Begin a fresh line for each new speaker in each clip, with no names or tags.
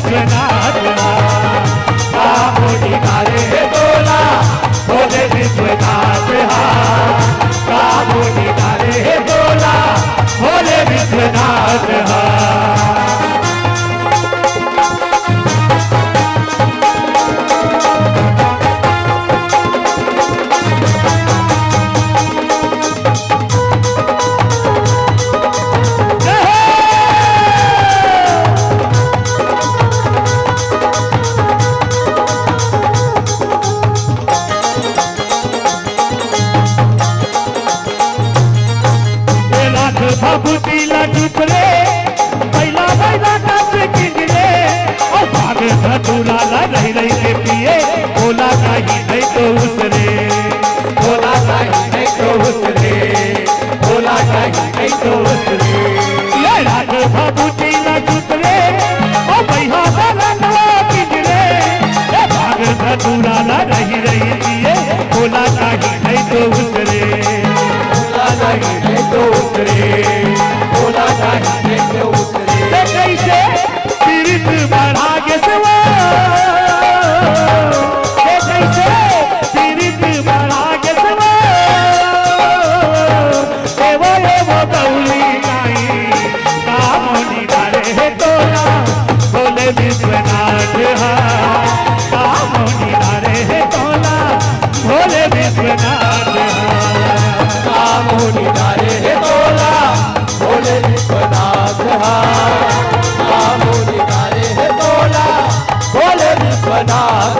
विश्वनाथ कामोनी धारे बोला भोले विश्वनाथ कामोनी धारे बोला भोले विश्वनाथ भभूति लटुकले बैला बैला नाच किंगले और भाग धतूरा ला रही रही के पिए बोला नहीं नहीं तो उसरे बोला नहीं नहीं तो उसरे बोला नहीं नहीं तो उसरे ये राज भभूति लटुकले और बैला बैला नाच किंगले ये भाग धतूरा ला रही रही पिए बोला नहीं नहीं तो उसरे बोला नहीं नहीं तो उसरे बोला नहीं तो उसरे कैसे पीड़ित बढ़ा के सवा कैसे पीड़ित बढ़ा के सवा वो गौली गाई कामोनी डाले तोला बोले विश्वनाथ कामोनी डाले तोला बोले विश्वनाथ कामोनी डाले तोला भोले विश्वनाथ कामोनी डाले तोला भोले विश्वनाथ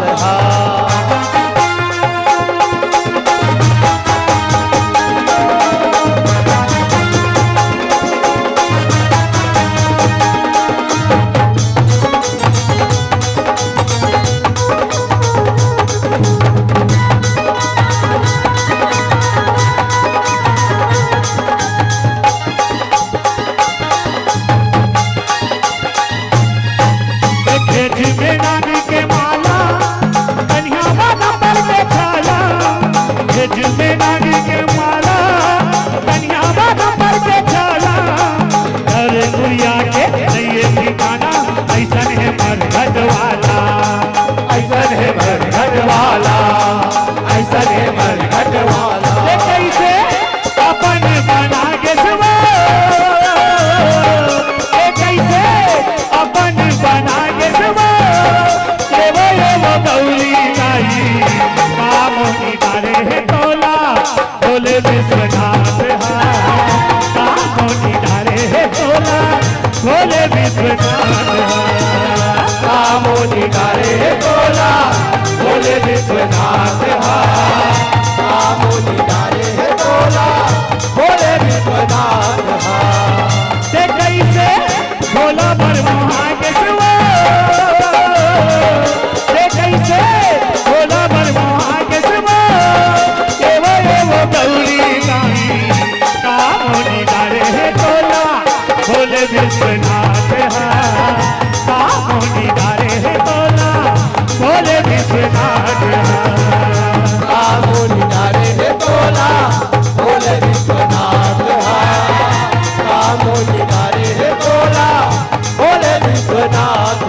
विश्वनाथ कामोनी डाले तोला भोले विश्वनाथ कामोनी डाले तोला भोले विश्वनाथ कामोनी डाले तोला भोले विश्वनाथ ते कैसे भोला बरमहा के सिवा ते कैसे भोला बरमहा के सिवा वो गौरी गाई कामोनी डाले तोला भोले विश्वनाथ कामोनी डाले तोला भोले विश्वनाथ कामोनी डाले तोला भोले विश्वनाथ कामोनी डाले तोला भोले विश्वनाथ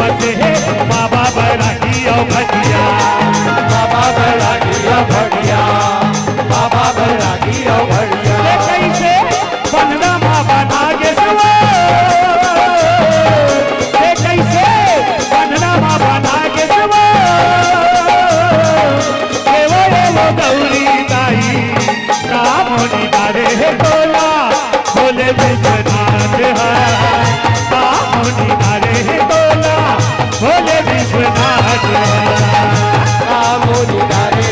बाबा बैरागी और भटिया बाबा बैरागी और भटिया बाबा बैरागी और भटिया कैसे बनना माँ बना के सवा कैसे बनना माँ बना के सवा वो गौरी गाई कामोनी डाले तोला भोले विश्वनाथ कामोनी डाले तोला भोले विश्वनाथ कामोनी डाले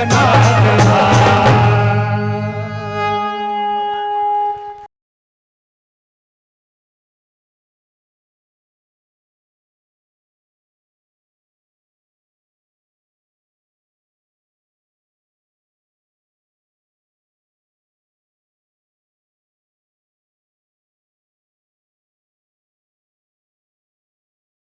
बना